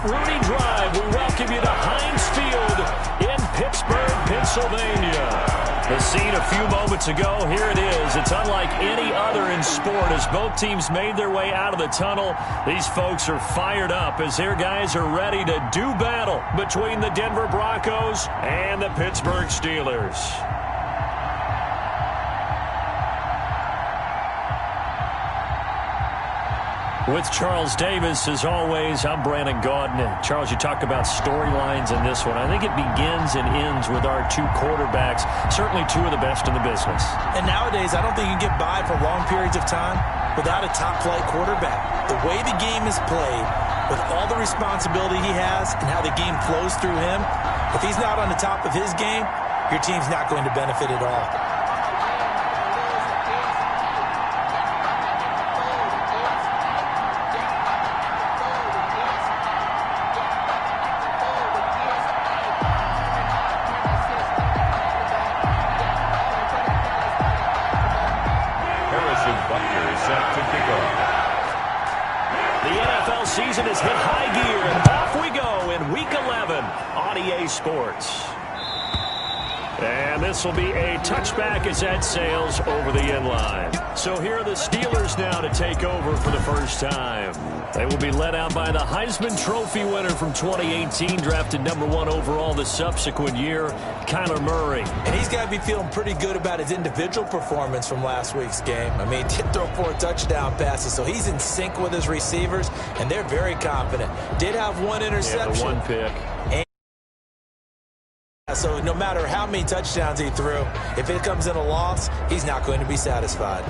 Rudy Drive. We welcome you to Heinz Field in Pittsburgh, Pennsylvania. The scene a few moments ago, here it is. It's unlike any other in sport as both teams made their way out of the tunnel. These folks are fired up as their guys are ready to do battle between the Denver Broncos and the Pittsburgh Steelers. With Charles Davis, as always, I'm Brandon Gaudin. Charles, you talk about storylines in this one. I think it begins and ends with our two quarterbacks, certainly two of the best in the business. And nowadays, I don't think you can get by for long periods of time without a top-flight quarterback. The way the game is played, with all the responsibility he has and how the game flows through him, if he's not on the top of his game, your team's not going to benefit at all. Season has hit high gear, and off we go in Week 11 on EA Sports. And this will be a touchback as that sails over the end line. So here are the Steelers now to take over for the first time. They will be led out by the Heisman Trophy winner from 2018, drafted #1 overall the subsequent year, Kyler Murray. And he's got to be feeling pretty good about his individual performance from last week's game. I mean, he did throw 4 touchdown passes, so he's in sync with his receivers, and they're very confident. Did have 1 interception. Yeah, the 1 pick. So no matter how many touchdowns he threw, if it comes in a loss, he's not going to be satisfied.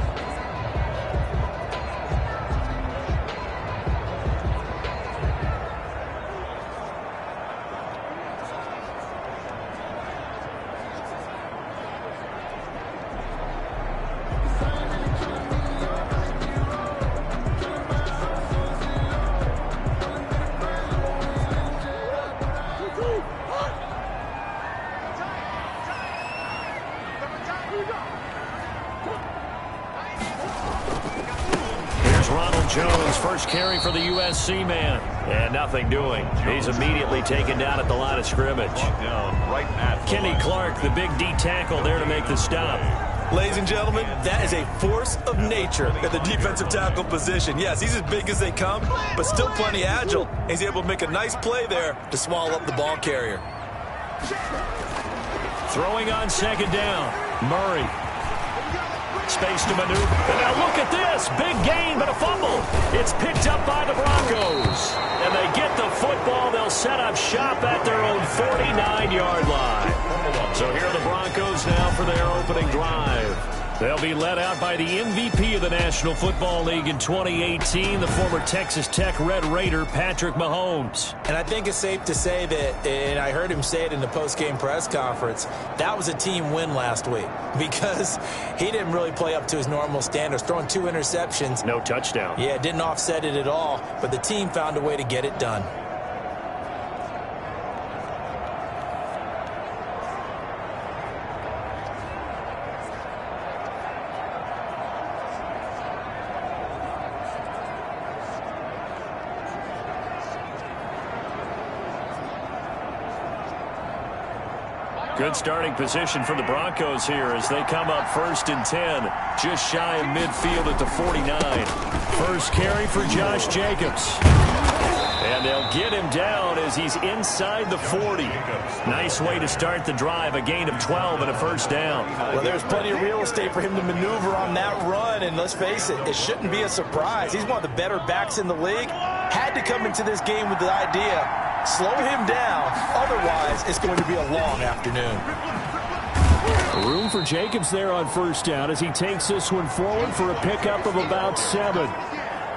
Jones, first carry for the USC man. And nothing doing. He's immediately taken down at the line of scrimmage. Kenny Clark, the big D tackle, there to make the stop. Ladies and gentlemen, that is a force of nature at the defensive tackle position. Yes, he's as big as they come, but still plenty agile. He's able to make a nice play there to swallow up the ball carrier. Throwing on second down. Murray. Space to maneuver. And now look at this. Big gain, but a fumble. It's picked up by the Broncos. And they get the football. They'll set up shop at their own 49-yard line. So here are the Broncos now for their opening drive. They'll be led out by the MVP of the National Football League in 2018, the former Texas Tech Red Raider, Patrick Mahomes. And I think it's safe to say that, and I heard him say it in the post-game press conference, that was a team win last week because he didn't really play up to his normal standards, throwing 2 interceptions. No touchdown. Yeah, didn't offset it at all, but the team found a way to get it done. Good starting position for the Broncos here as they come up 1st and 10, just shy of midfield at the 49. First carry for Josh Jacobs. And they'll get him down as he's inside the 40. Nice way to start the drive, a gain of 12 and a first down. Well, there's plenty of real estate for him to maneuver on that run, and let's face it, it shouldn't be a surprise. He's one of the better backs in the league. Had to come into this game with the idea, slow him down, otherwise it's going to be a long afternoon. Room for Jacobs there on first down as he takes this one forward for a pickup of about 7.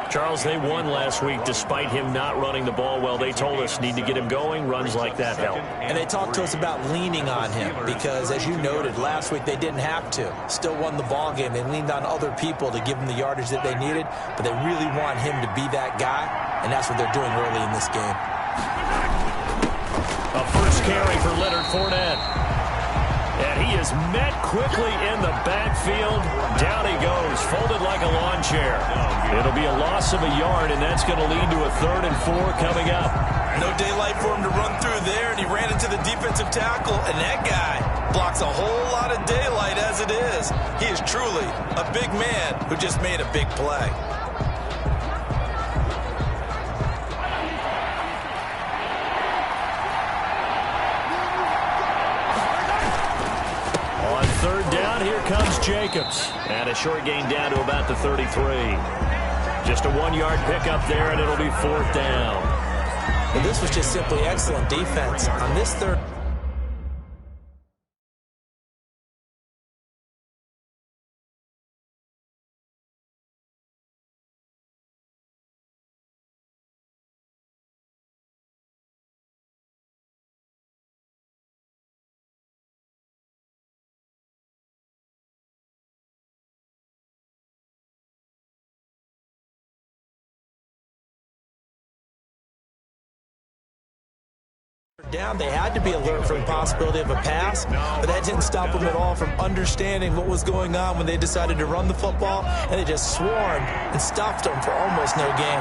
Charles, they won last week despite him not running the ball well. They told us need to get him going. Runs like that help. And they talked to us about leaning on him because, as you noted, last week they didn't have to. Still won the ball game. They leaned on other people to give them the yardage that they needed, but they really want him to be that guy, and that's what they're doing early in this game. A first carry for Leonard Fournette. And he is met quickly in the backfield. Down he goes, folded like a lawn chair. It'll be a loss of a yard, and that's going to lead to a 3rd and 4 coming up. No daylight for him to run through there, and he ran into the defensive tackle, and that guy blocks a whole lot of daylight as it is. He is truly a big man who just made a big play. On 3rd down, here comes Jacobs. And a short gain down to about the 33. Just a 1-yard pickup there, and it'll be 4th down. And this was just simply excellent defense. On this 3rd. Down, they had to be alert for the possibility of a pass, but that didn't stop them at all from understanding what was going on when they decided to run the football, and they just swarmed and stuffed them for almost no gain.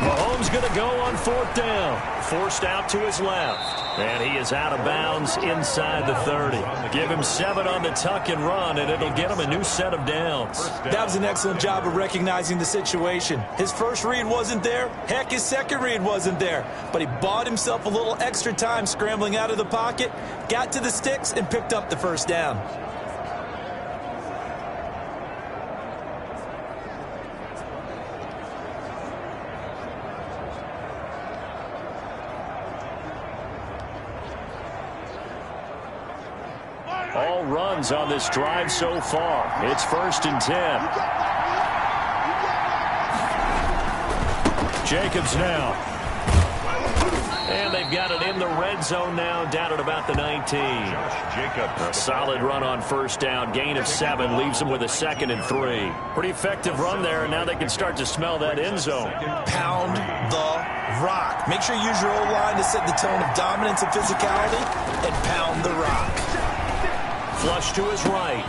Mahomes going to go on 4th down. Forced out to his left. And he is out of bounds inside the 30. Give him 7 on the tuck and run, and it'll get him a new set of downs. That was an excellent job of recognizing the situation. His first read wasn't there. Heck, his second read wasn't there. But he bought himself a little extra time scrambling out of the pocket, got to the sticks, and picked up the 1st down. All runs on this drive so far. It's 1st and 10. Jacobs now. And they've got it in the red zone now, down at about the 19. A solid run on 1st down. Gain of 7 leaves them with a 2nd and 3. Pretty effective run there, and now they can start to smell that end zone. Pound the rock. Make sure you use your O-line to set the tone of dominance and physicality, and pound the rock. Flush to his right.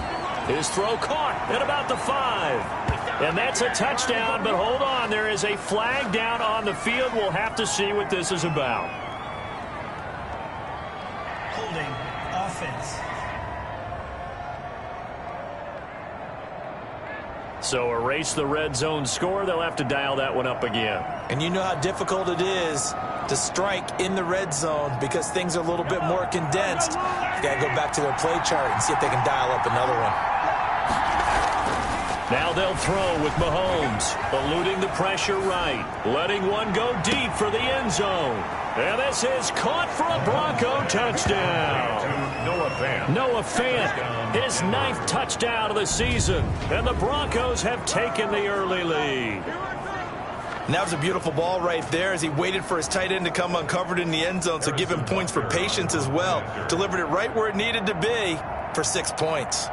His throw caught at about the 5. And that's a touchdown, but hold on. There is a flag down on the field. We'll have to see what this is about. Holding offense. So erase the red zone score. They'll have to dial that one up again. And you know how difficult it is to strike in the red zone because things are a little bit more condensed. You got to go back to their play chart and see if they can dial up another one. Now they'll throw with Mahomes, eluding the pressure right, letting one go deep for the end zone. And this is caught for a Bronco touchdown. Noah Fant, his 9th touchdown of the season. And the Broncos have taken the early lead. And that was a beautiful ball right there as he waited for his tight end to come uncovered in the end zone, so give him points for patience as well. Delivered it right where it needed to be for 6 points.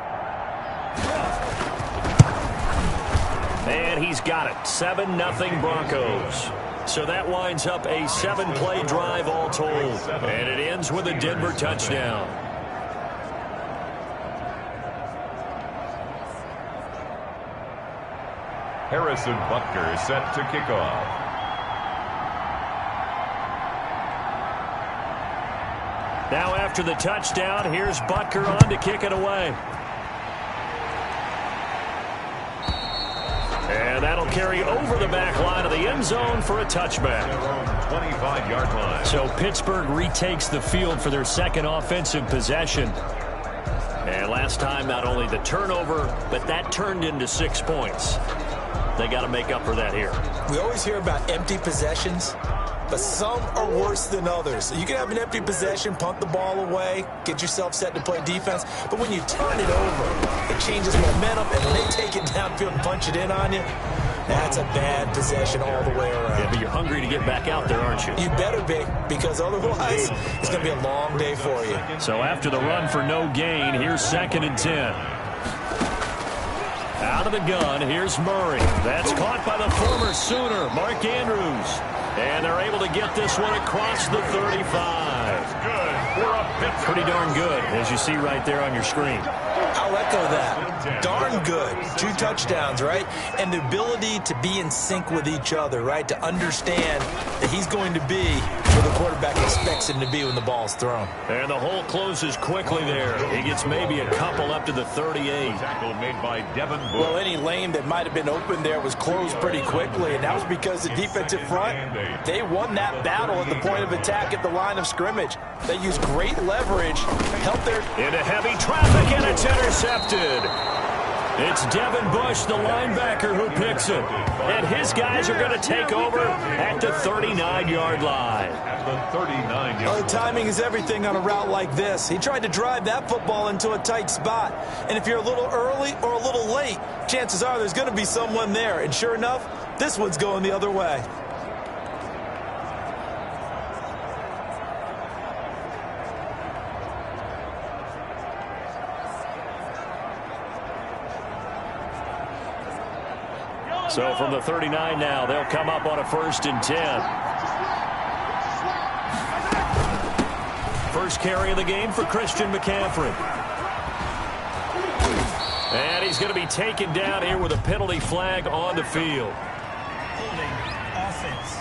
And he's got it. 7-0 Broncos. So that winds up a 7-play drive all told. And it ends with a Denver touchdown. Harrison Butker set to kick off. Now after the touchdown, here's Butker on to kick it away. And that'll carry over the back line of the end zone for a touchback. 25-yard line. So Pittsburgh retakes the field for their 2nd offensive possession. And last time, not only the turnover, but that turned into 6 points. They got to make up for that here. We always hear about empty possessions, but some are worse than others. You can have an empty possession, punt the ball away, get yourself set to play defense, but when you turn it over, it changes momentum, and when they take it downfield and punch it in on you, that's a bad possession all the way around. Yeah, but you're hungry to get back out there, aren't you? You better be, because otherwise it's going to be a long day for you. So after the run for no gain, here's 2nd and 10. Out of the gun, here's Murray. That's caught by the former Sooner, Mark Andrews. And they're able to get this one across the 35. Pretty darn good, as you see right there on your screen. I'll echo that. Darn good. 2 touchdowns, right? And the ability to be in sync with each other, right? To understand that he's going to be where the quarterback expects him to be when the ball's thrown. And the hole closes quickly there. He gets maybe a couple up to the 38. Tackle made by Devin Bush. Well, any lane that might have been open there was closed pretty quickly, and that was because the defensive front, they won that battle at the point of attack at the line of scrimmage. They used great leverage, helped their... Into heavy traffic, and it's intercepted. It's Devin Bush, the linebacker, who picks it. And his guys are going to take over at the 39-yard line. At the 39-yard line. The timing is everything on a route like this. He tried to drive that football into a tight spot. And if you're a little early or a little late, chances are there's going to be someone there. And sure enough, this one's going the other way. So from the 39 now, they'll come up on a 1st and 10. First carry of the game for Christian McCaffrey. And he's going to be taken down here with a penalty flag on the field. Holding offense.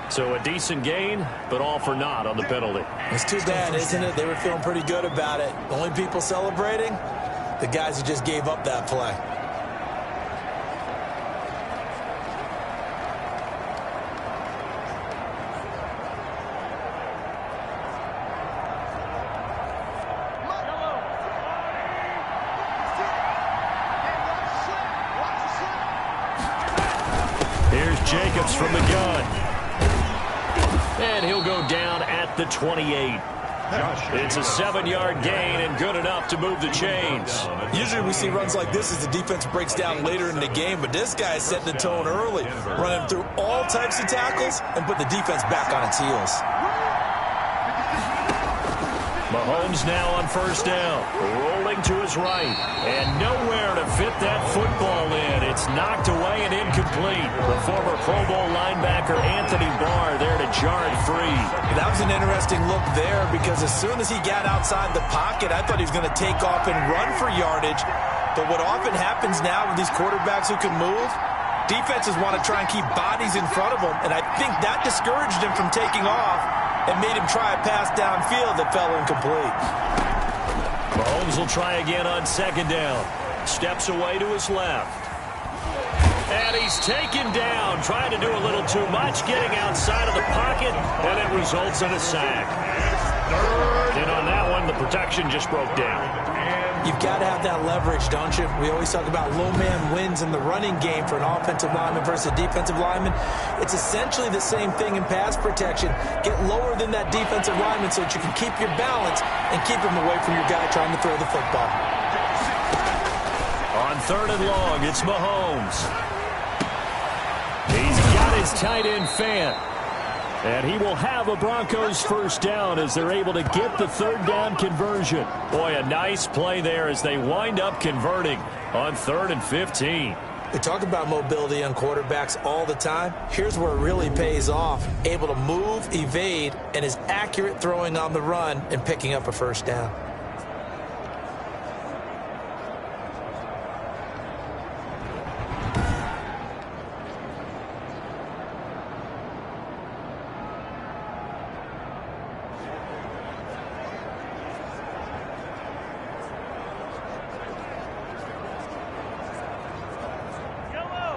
So a decent gain, but all for naught on the penalty. It's too bad, isn't it? They were feeling pretty good about it. The only people celebrating, the guys who just gave up that play. Here's Jacobs from the gun. And he'll go down at the 28. It's a 7-yard gain and good enough to move the chains. Usually we see runs like this as the defense breaks down later in the game, but this guy is setting the tone early, running through all types of tackles and put the defense back on its heels. Mahomes now on 1st down, rolling to his right, and nowhere to fit that football in. It's knocked away and incomplete. The former Pro Bowl linebacker Anthony Barr there to jar it free. That was an interesting look there because as soon as he got outside the pocket, I thought he was going to take off and run for yardage. But what often happens now with these quarterbacks who can move, defenses want to try and keep bodies in front of them, and I think that discouraged him from taking off and made him try a pass downfield that fell incomplete. Mahomes will try again on 2nd down. Steps away to his left. And he's taken down, trying to do a little too much, getting outside of the pocket, and it results in a sack. And on that one, the protection just broke down. You've got to have that leverage, don't you? We always talk about low man wins in the running game for an offensive lineman versus a defensive lineman. It's essentially the same thing in pass protection. Get lower than that defensive lineman so that you can keep your balance and keep him away from your guy trying to throw the football. On 3rd and long, it's Mahomes. He's got his tight end Fant. And he will have a Broncos 1st down as they're able to get the 3rd down conversion. Boy, a nice play there as they wind up converting on 3rd and 15. We talk about mobility on quarterbacks all the time. Here's where it really pays off. Able to move, evade, and is accurate throwing on the run and picking up a 1st down.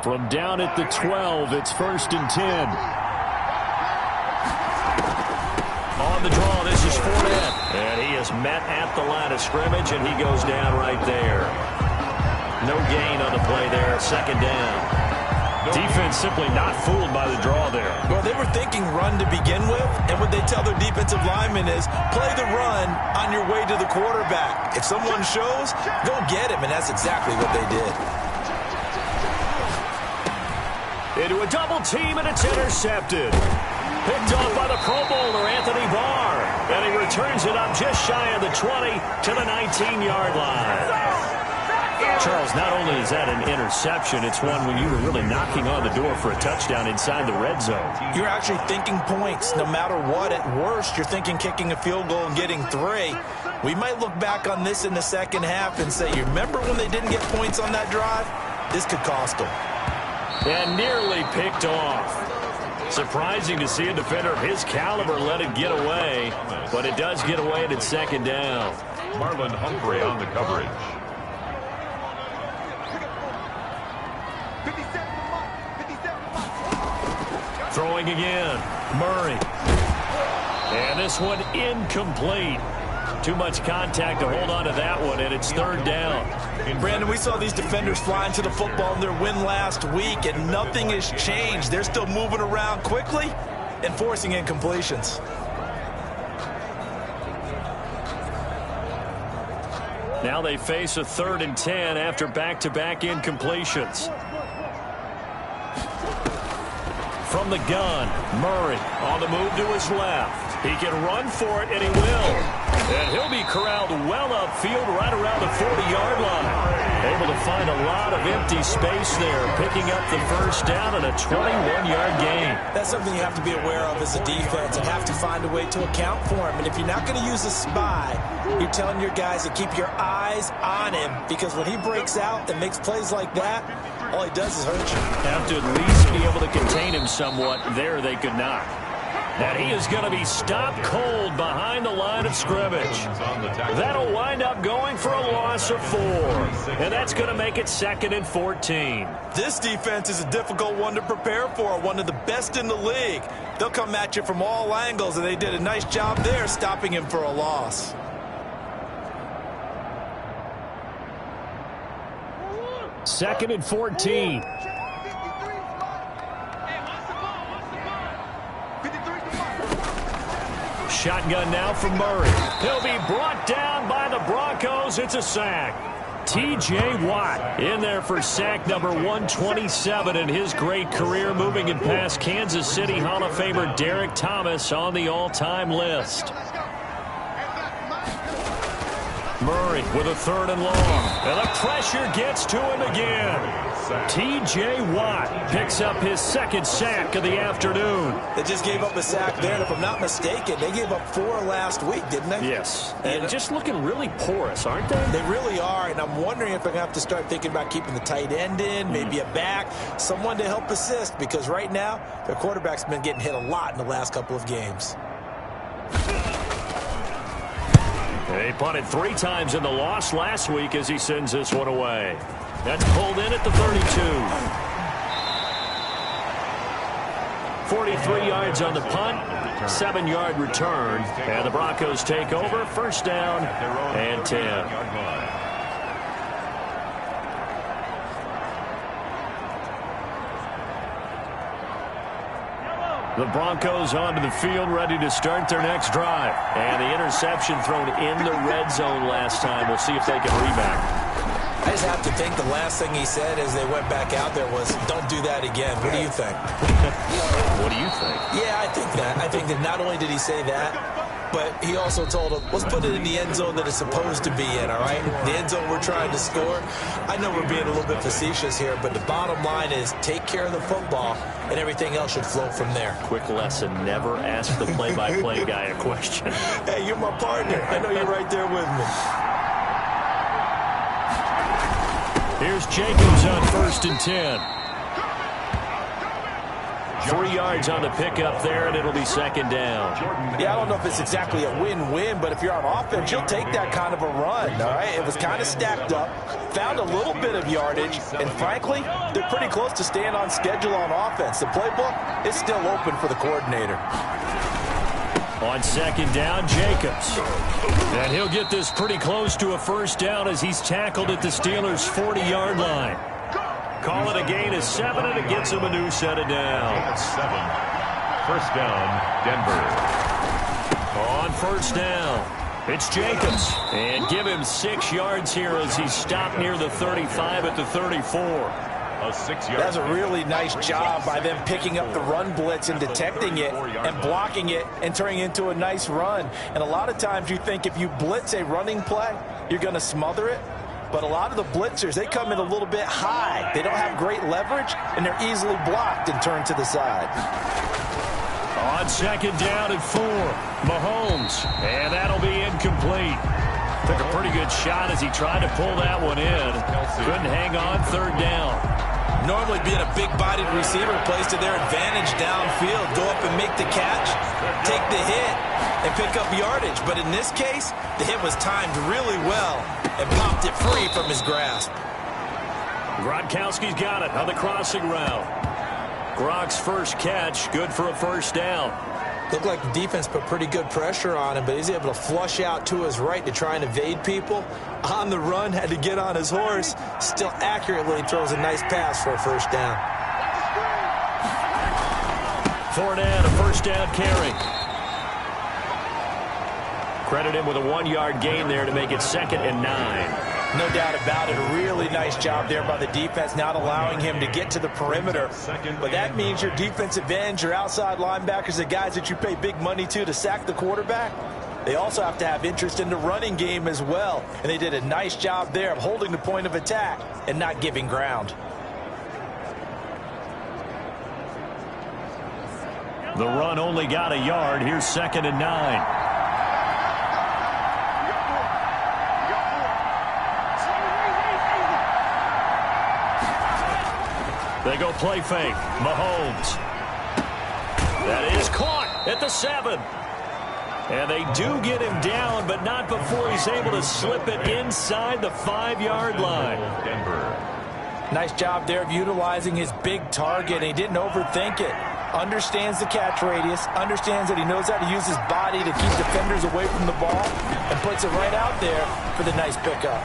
From down at the 12, it's 1st and 10. On the draw, this is Fournette. And he is met at the line of scrimmage, and he goes down right there. No gain on the play there, 2nd down. Defense simply not fooled by the draw there. Well, they were thinking run to begin with, and what they tell their defensive linemen is play the run on your way to the quarterback. If someone shows, go get him, and that's exactly what they did. Into a double team, and it's intercepted. Picked off by the Pro Bowler, Anthony Barr. And he returns it up just shy of the 20 to the 19-yard line. Charles, not only is that an interception, it's one when you were really knocking on the door for a touchdown inside the red zone. You're actually thinking points. No matter what, at worst, you're thinking kicking a field goal and getting 3. We might look back on this in the second half and say, you remember when they didn't get points on that drive? This could cost them. And nearly picked off. Surprising to see a defender of his caliber let it get away, but it does get away and it's second down. Marlon Humphrey on the coverage. Throwing again. Murray. And this one incomplete. Too much contact to hold on to that one, and it's third down. Brandon, we saw these defenders flying to the football in their win last week, and nothing has changed. They're still moving around quickly and forcing incompletions. Now they face a 3rd and 10 after back-to-back incompletions. From the gun, Murray on the move to his left. He can run for it, and he will. And he'll be corralled well upfield right around the 40-yard line. Able to find a lot of empty space there, picking up the first down and a 21-yard gain. That's something you have to be aware of as a defense and have to find a way to account for him. And if you're not going to use a spy, you're telling your guys to keep your eyes on him, because when he breaks out and makes plays like that, all he does is hurt you. Have to at least be able to contain him somewhat. There they could not. And he is going to be stopped cold behind the line of scrimmage. That'll wind up going for a loss of 4. And that's going to make it 2nd and 14. This defense is a difficult one to prepare for, one of the best in the league. They'll come at you from all angles, and they did a nice job there stopping him for a loss. Second and 14. Shotgun now from Murray. He'll be brought down by the Broncos. It's a sack. T.J. Watt in there for sack number 127 in his great career, moving it past Kansas City Hall of Famer Derek Thomas on the all-time list. Murray with a 3rd and long. And the pressure gets to him again. T.J. Watt picks up his 2nd sack of the afternoon. They just gave up a sack there, and if I'm not mistaken, they gave up 4 last week, didn't they? Yes. And just looking really porous, aren't they? They really are, and I'm wondering if I'm going to have to start thinking about keeping the tight end in, maybe a back, someone to help assist, because right now, their quarterback's been getting hit a lot in the last couple of games. They punted 3 times in the loss last week as he sends this one away. That's pulled in at the 32. 43 yards on the punt, 7-yard return, and the Broncos take over. 1st down and 10. The Broncos onto the field, ready to start their next drive. And the interception thrown in the red zone last time. We'll see if they can rebound. I just have to think the last thing he said as they went back out there was, don't do that again. What do you think? What do you think? Yeah, I think that. I think that not only did he say that, but he also told him, let's put it in the end zone that it's supposed to be in, all right? The end zone we're trying to score. I know we're being a little bit facetious here, but the bottom line is take care of the football, and everything else should flow from there. Quick lesson, never ask the play-by-play guy a question. Hey, you're my partner. I know you're right there with me. Here's Jacobs on 1st and 10. 3 yards on the pickup there, and it'll be 2nd down. Yeah, I don't know if it's exactly a win-win, but if you're on offense, you'll take that kind of a run, all right? It was kind of stacked up, found a little bit of yardage, and frankly, they're pretty close to staying on schedule on offense. The playbook is still open for the coordinator. On 2nd down, Jacobs. And he'll get this pretty close to a 1st down as he's tackled at the Steelers' 40-yard line. Call it a gain of 7, and it gets him a new set of downs. 7. 1st down, Denver. On 1st down, it's Jacobs. And give him 6 yards here as he's stopped near the 35 at the 34. A 6-yard. That's a really nice job by them picking up the run blitz and detecting it and blocking it and turning it into a nice run. And a lot of times you think if you blitz a running play, you're going to smother it. But a lot of the blitzers, they come in a little bit high. They don't have great leverage, and they're easily blocked and turned to the side. On second down and 4, Mahomes, and that'll be incomplete. Took a pretty good shot as he tried to pull that one in. Couldn't hang on third down. Normally being a big-bodied receiver plays to their advantage downfield. Go up and make the catch, take the hit, and pick up yardage. But in this case, the hit was timed really well and popped it free from his grasp. Gronkowski's got it on the crossing route. Gronk's first catch, good for a first down. Looked like the defense put pretty good pressure on him, but he's able to flush out to his right to try and evade people. On the run, had to get on his horse. Still accurately throws a nice pass for a first down. Fournette, a first down carry. Credit him with a 1-yard gain there to make it 2nd and 9. No doubt about it. A really nice job there by the defense, not allowing him to get to the perimeter. But that means your defensive ends, your outside linebackers, the guys that you pay big money to sack the quarterback, they also have to have interest in the running game as well. And they did a nice job there of holding the point of attack and not giving ground. The run only got a yard. Here's 2nd and 9. They go play fake. Mahomes. That is caught at the 7. And they do get him down, but not before he's able to slip it inside the 5-yard line. Denver. Nice job there of utilizing his big target. He didn't overthink it. Understands the catch radius. Understands that he knows how to use his body to keep defenders away from the ball. And puts it right out there for the nice pickup.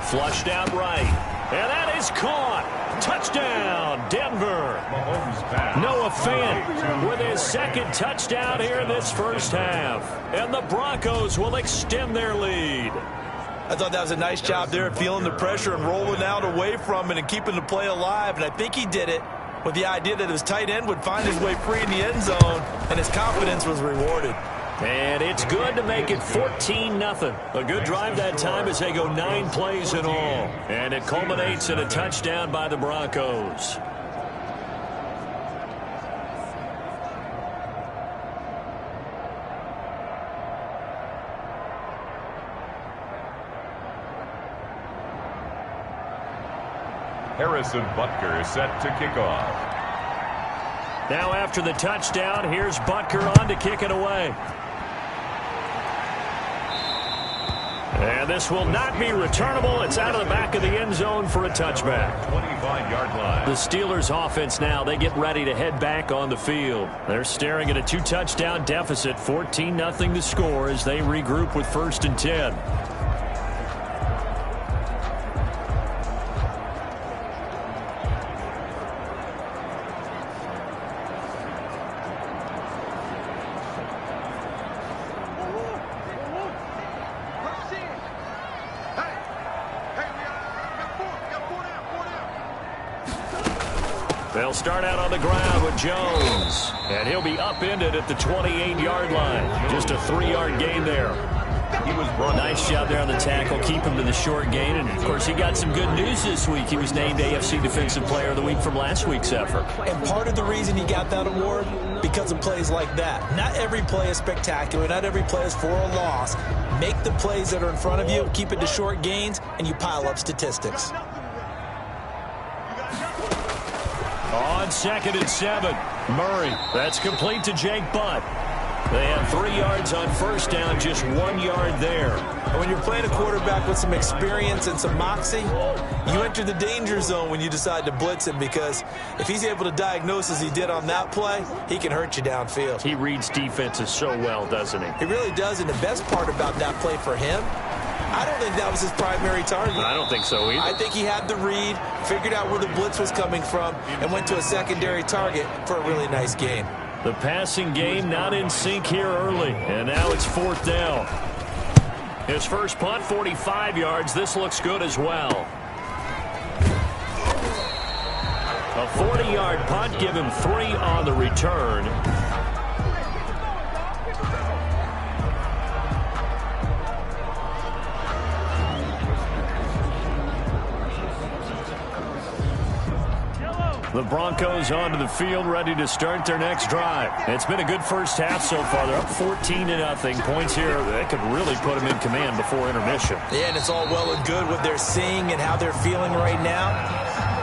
Flushed out right. And that is caught. Touchdown, Denver. Noah Fant with his 2nd touchdown here in this first half. And the Broncos will extend their lead. I thought that was a nice job there of feeling the pressure and rolling out away from it and keeping the play alive. And I think he did it with the idea that his tight end would find his way free in the end zone, and his confidence was rewarded. And it's good to make it 14-0. A good drive that time as they go 9 plays in all. And it culminates in a touchdown by the Broncos. Harrison Butker set to kick off. Now after the touchdown, here's Butker on to kick it away. And this will not be returnable. It's out of the back of the end zone for a touchback. 25-yard line. The Steelers offense now, they get ready to head back on the field. They're staring at a 2-touchdown deficit, 14-0 the score as they regroup with 1st and 10. They'll start out on the ground with Jones. And he'll be upended at the 28-yard line. Just a 3-yard gain there. He was brought. Nice job there on the tackle. Keep him to the short gain. And, of course, he got some good news this week. He was named AFC Defensive Player of the Week from last week's effort. And part of the reason he got that award, because of plays like that. Not every play is spectacular. Not every play is for a loss. Make the plays that are in front of you, keep it to short gains, and you pile up statistics. On 2nd and 7, Murray. That's complete to Jake Butt. They have 3 yards on first down, just 1 yard there. And when you're playing a quarterback with some experience and some moxie, you enter the danger zone when you decide to blitz him, because if he's able to diagnose as he did on that play, he can hurt you downfield. He reads defenses so well, doesn't he? He really does, and the best part about that play for him, I don't think that was his primary target. I don't think so either. I think he had the read, figured out where the blitz was coming from, and went to a secondary target for a really nice gain. The passing game not in sync here early, and now it's 4th down. His first punt, 45 yards. This looks good as well. A 40-yard punt, give him 3 on the return. The Broncos onto the field, ready to start their next drive. It's been a good first half so far. They're up 14-0. Points here that could really put them in command before intermission. Yeah, and it's all well and good what they're seeing and how they're feeling right now.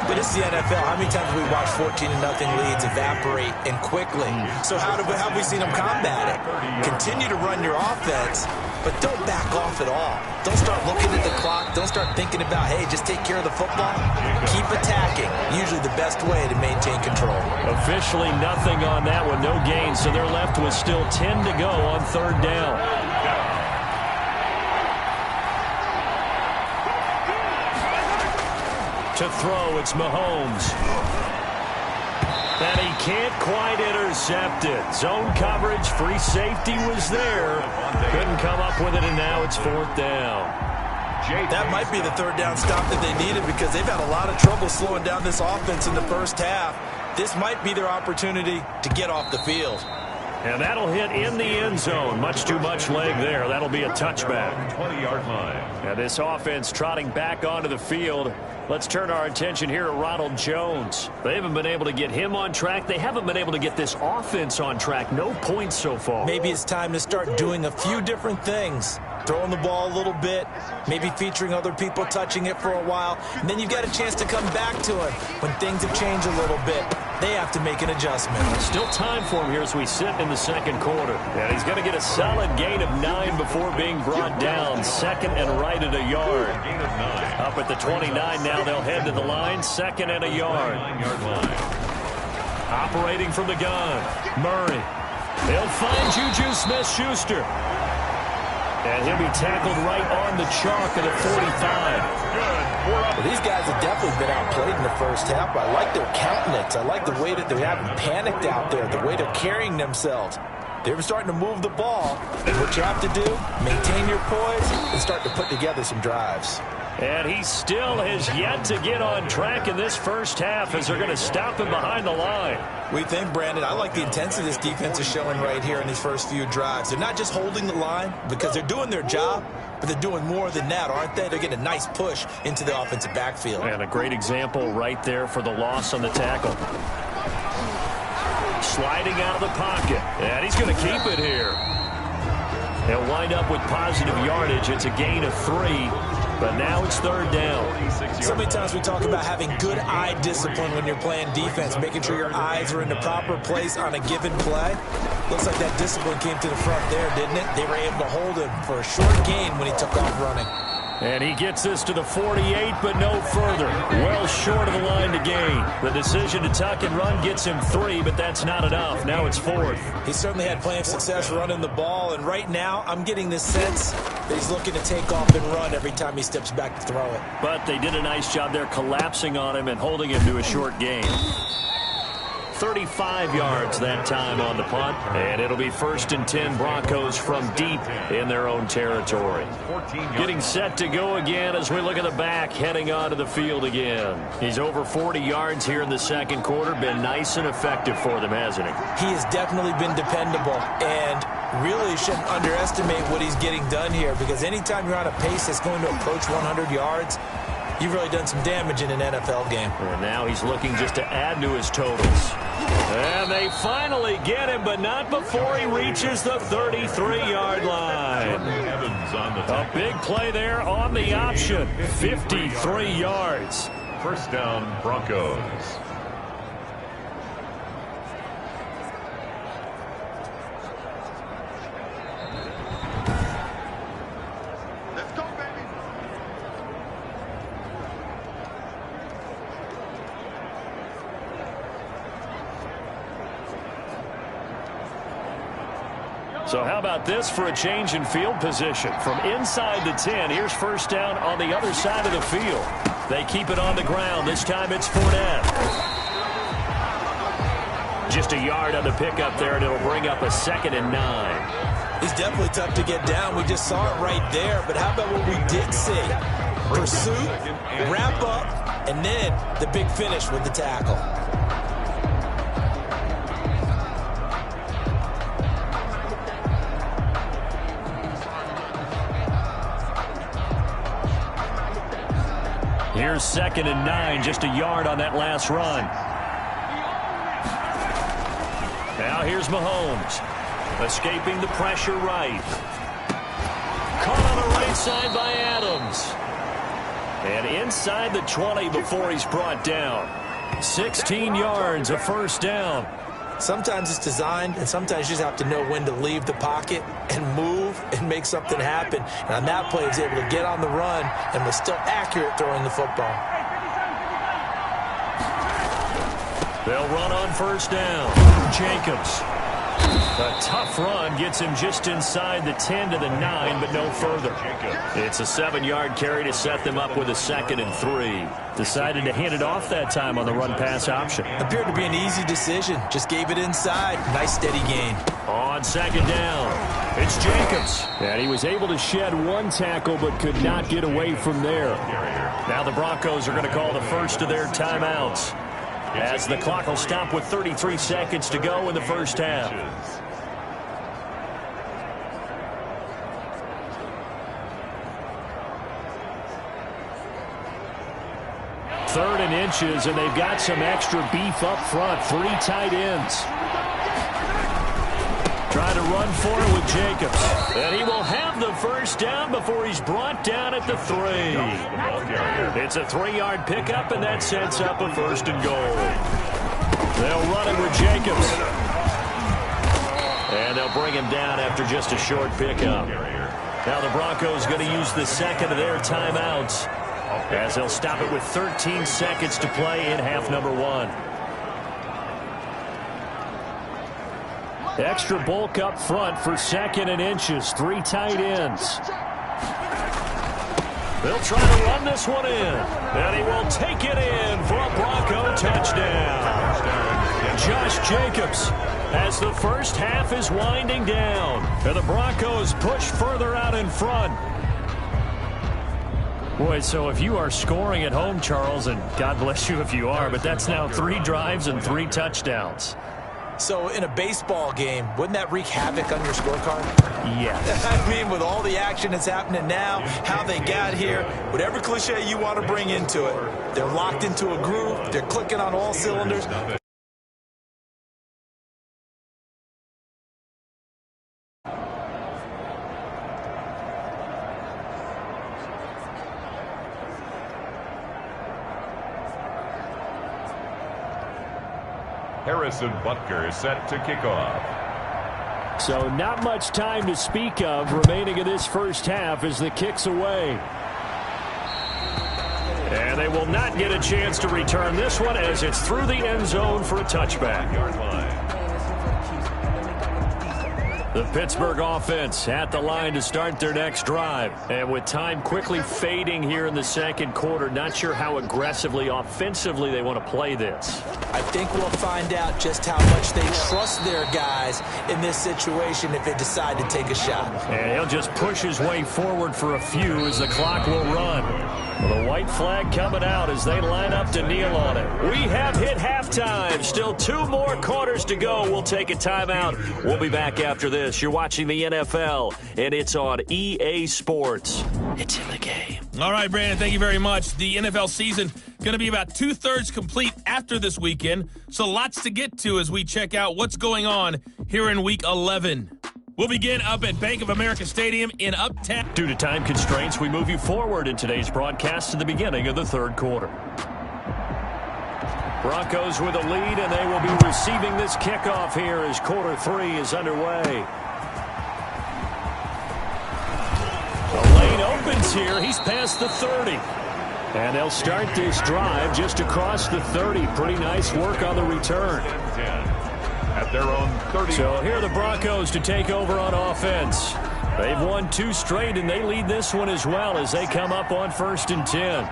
But this is the NFL. How many times have we watched 14-0 leads evaporate and quickly? So how have we seen them combat it? Continue to run your offense, but don't back off at all. Don't start looking at the clock. Don't start thinking about, hey, just take care of the football. Keep attacking. Usually the best way to maintain control. Officially nothing on that one. No gain. So they're left with still 10 to go on third down. To throw, it's Mahomes. And he can't quite intercept it. Zone coverage, free safety was there. Couldn't come up with it, and now it's fourth down. That might be the third down stop that they needed because they've had a lot of trouble slowing down this offense in the first half. This might be their opportunity to get off the field. And that'll hit in the end zone. Much too much leg there. That'll be a touchback. 20-yard line. Now this offense trotting back onto the field. Let's turn our attention here to Ronald Jones. They haven't been able to get him on track. They haven't been able to get this offense on track. No points so far. Maybe it's time to start doing a few different things. Throwing the ball a little bit, maybe featuring other people touching it for a while, and then you get a chance to come back to it when things have changed a little bit. They have to make an adjustment. Still time for him here as we sit in the second quarter. And he's going to get a solid gain of 9 before being brought down. Second and right at a yard. Up at the 29 now, they'll head to the line. Second and a yard. Operating from the gun, Murray. They'll find Juju Smith-Schuster. And he'll be tackled right on the chalk at the 45. Well, these guys have definitely been outplayed in the first half. I like their countenance. I like the way that they're having panicked out there, the way they're carrying themselves. They're starting to move the ball. And what you have to do, maintain your poise and start to put together some drives. And he still has yet to get on track in this first half as they're going to stop him behind the line. What do you think, Brandon? I like the intensity this defense is showing right here in these first few drives. They're not just holding the line because they're doing their job, but they're doing more than that, aren't they? They're getting a nice push into the offensive backfield. And a great example right there for the loss on the tackle. Sliding out of the pocket. And he's going to keep it here. They'll wind up with positive yardage. It's a gain of 3. But now it's third down. So many times we talk about having good eye discipline when you're playing defense, making sure your eyes are in the proper place on a given play. Looks like that discipline came to the front there, didn't it? They were able to hold him for a short gain when he took off running. And he gets this to the 48, but no further. Well short of the line to gain. The decision to tuck and run gets him 3, but that's not enough. Now it's 4th. He certainly had plenty of success running the ball, and right now I'm getting this sense that he's looking to take off and run every time he steps back to throw it. But they did a nice job there collapsing on him and holding him to a short gain. 35 yards that time on the punt, and it'll be 1st and 10 Broncos from deep in their own territory. Getting set to go again as we look at the back, heading onto the field again. He's over 40 yards here in the second quarter. Been nice and effective for them, hasn't he? He has definitely been dependable, and really shouldn't underestimate what he's getting done here, because anytime you're on a pace that's going to approach 100 yards, you've really done some damage in an NFL game. And now he's looking just to add to his totals. And they finally get him, but not before he reaches the 33-yard line. A big play there on the option. 53 yards. First down, Broncos. So how about this for a change in field position? From inside the 10, here's first down on the other side of the field. They keep it on the ground. This time it's Fournette. Just a yard on the pickup there, and it'll bring up a 2nd and 9. He's definitely tough to get down. We just saw it right there. But how about what we did see? Pursuit, wrap up, and then the big finish with the tackle. Here's 2nd and 9, just a yard on that last run. Now here's Mahomes. Escaping the pressure right. Caught on the right side by Adams. And inside the 20 before he's brought down. 16 yards, a first down. Sometimes it's designed, and sometimes you just have to know when to leave the pocket and move and make something happen. And on that play, he was able to get on the run and was still accurate throwing the football. They'll run on first down. Jacobs. A tough run gets him just inside the 10 to the 9, but no further. It's a 7-yard carry to set them up with a 2nd and 3. Decided to hand it off that time on the run-pass option. Appeared to be an easy decision. Just gave it inside. Nice steady gain. On 2nd down, it's Jacobs. And he was able to shed one tackle but could not get away from there. Now the Broncos are going to call the first of their timeouts, as the clock will stop with 33 seconds to go in the first half. Third and inches, and they've got some extra beef up front. 3 tight ends. Trying to run for it with Jacobs. And he will have the first down before he's brought down at the 3. It's a 3-yard pickup, and that sets up a 1st and goal. They'll run it with Jacobs. And they'll bring him down after just a short pickup. Now the Broncos going to use the second of their timeouts, as they'll stop it with 13 seconds to play in half number 1. Extra bulk up front for 2nd and inches. 3 tight ends. They'll try to run this one in. And he will take it in for a Bronco touchdown. Josh Jacobs, as the first half is winding down, and the Broncos push further out in front. Boy, so if you are scoring at home, Charles, and God bless you if you are, but that's now 3 drives and 3 touchdowns. So in a baseball game, wouldn't that wreak havoc on your scorecard? Yes. I mean, with all the action that's happening now, how they got here, whatever cliche you want to bring into it, they're locked into a groove, they're clicking on all cylinders. Harrison Butker is set to kick off. So not much time to speak of remaining in this first half as the kick's away. And they will not get a chance to return this one as it's through the end zone for a touchback. The Pittsburgh offense at the line to start their next drive. And with time quickly fading here in the second quarter, not sure how aggressively, offensively they want to play this. I think we'll find out just how much they trust their guys in this situation if they decide to take a shot. And he'll just push his way forward for a few as the clock will run. Well, the white flag coming out as they line up to kneel on it. We have hit halftime. Still 2 more quarters to go. We'll take a timeout. We'll be back after this. You're watching the NFL, and it's on EA Sports. It's in the game. All right, Brandon, thank you very much. The NFL season going to be about 2/3 complete after this weekend, so lots to get to as we check out what's going on here in Week 11. We'll begin up at Bank of America Stadium in Uptown. Due to time constraints, we move you forward in today's broadcast to the beginning of the third quarter. Broncos with a lead, and they will be receiving this kickoff here as quarter 3 is underway. The lane opens here. He's past the 30. And they'll start this drive just across the 30. Pretty nice work on the return. At their own 30. So here are the Broncos to take over on offense. They've won 2 straight, and they lead this one as well as they come up on 1st and 10.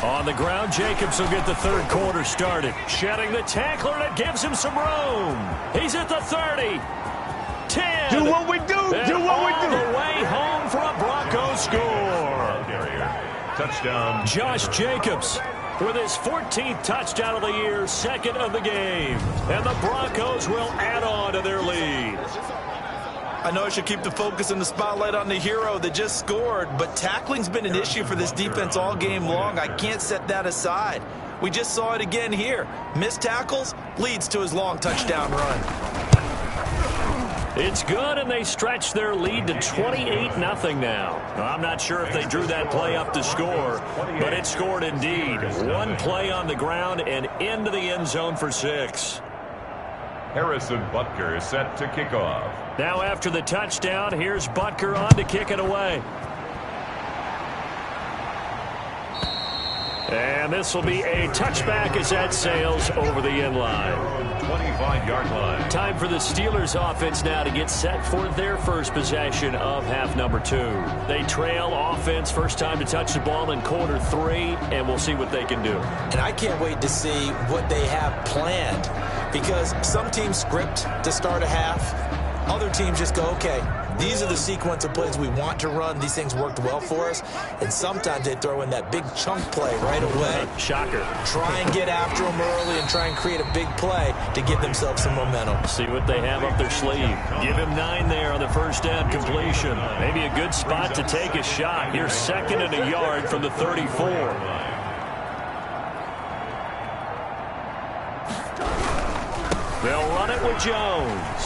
On the ground, Jacobs will get the third quarter started. Shedding the tackler, and it gives him some room. He's at the 30. 10. Do what we do. Do what we do. All the way home for a Broncos score. Touchdown. Josh Jacobs with his 14th touchdown of the year, 2nd of the game. And the Broncos will add on to their lead. I know I should keep the focus and the spotlight on the hero that just scored, but tackling's been an issue for this defense all game long. I can't set that aside. We just saw it again here. Missed tackles, leads to his long touchdown run. It's good, and they stretch their lead to 28-0 now. I'm not sure if they drew that play up to score, but it scored indeed. One play on the ground and into the end zone for 6. Harrison Butker is set to kick off. Now after the touchdown, here's Butker on to kick it away. And this will be a touchback as that sails over the end line. 25-yard line. Time for the Steelers offense now to get set for their first possession of half number 2. They trail offense first time to touch the ball in quarter 3, and we'll see what they can do. And I can't wait to see what they have planned, because some teams script to start a half. Other teams just go, okay, these are the sequence of plays we want to run. These things worked well for us. And sometimes they throw in that big chunk play right away. Shocker. Try and get after them early and try and create a big play to give themselves some momentum. See what they have up their sleeve. Give him 9 there on the first down completion. Maybe a good spot to take a shot. Here's 2nd and a yard from the 34. They'll run it with Jones.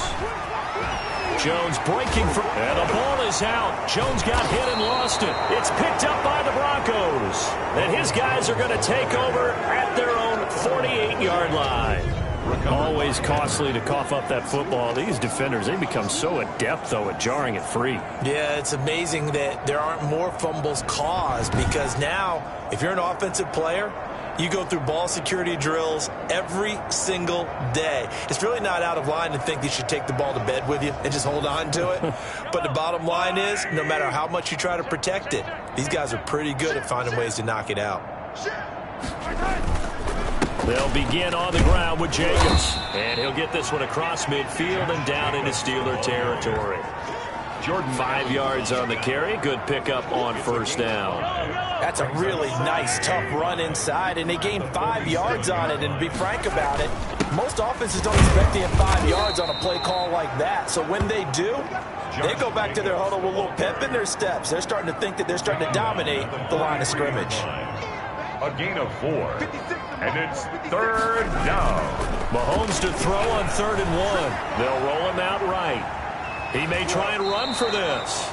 Jones breaking from, and the ball is out. Jones got hit and lost it. It's picked up by the Broncos. And his guys are going to take over at their own 48-yard line. Always costly to cough up that football. These defenders, they become so adept, though, at jarring it free. Yeah, it's amazing that there aren't more fumbles caused, because now, if you're an offensive player, you go through ball security drills every single day. It's really not out of line to think you should take the ball to bed with you and just hold on to it. But the bottom line is, no matter how much you try to protect it, these guys are pretty good at finding ways to knock it out. They'll begin on the ground with Jacobs. And he'll get this one across midfield and down into Steeler territory. Jordan 5 yards on the carry. Good pickup on first down. That's a really nice, tough run inside, and they gained 5 yards on it. And to be frank about it, most offenses don't expect to have 5 yards on a play call like that. So when they do, they go back to their huddle with a little pep in their steps. They're starting to think that they're starting to dominate the line of scrimmage. A gain of 4. And it's 3rd down. Mahomes to throw on 3rd and 1. They'll roll him out right. He may try and run for this.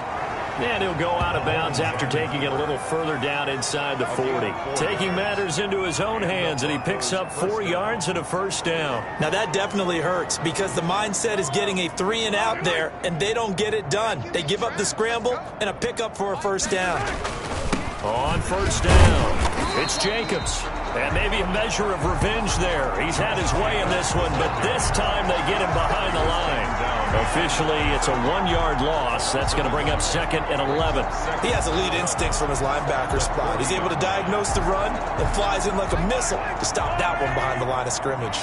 And he'll go out of bounds after taking it a little further down inside the 40. Taking matters into his own hands, and he picks up 4 yards and a first down. Now that definitely hurts, because the mindset is getting a 3 and out there, and they don't get it done. They give up the scramble and a pickup for a first down. On first down, it's Jacobs. And maybe a measure of revenge there. He's had his way in this one, but this time they get him behind the line. Officially, it's a 1-yard loss. That's going to bring up 2nd and 11. He has elite instincts from his linebacker spot. He's able to diagnose the run and flies in like a missile to stop that one behind the line of scrimmage.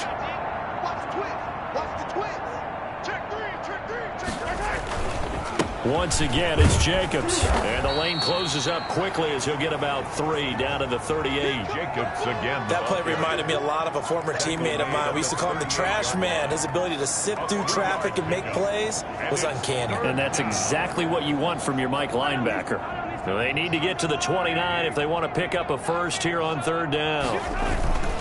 Once again, it's Jacobs. And the lane closes up quickly as he'll get about 3 down to the 38. Jacobs again. That play reminded me a lot of a former teammate of mine. We used to call him the trash man. His ability to sift through traffic and make plays was uncanny. And that's exactly what you want from your Mike linebacker. So they need to get to the 29 if they want to pick up a first here on 3rd down.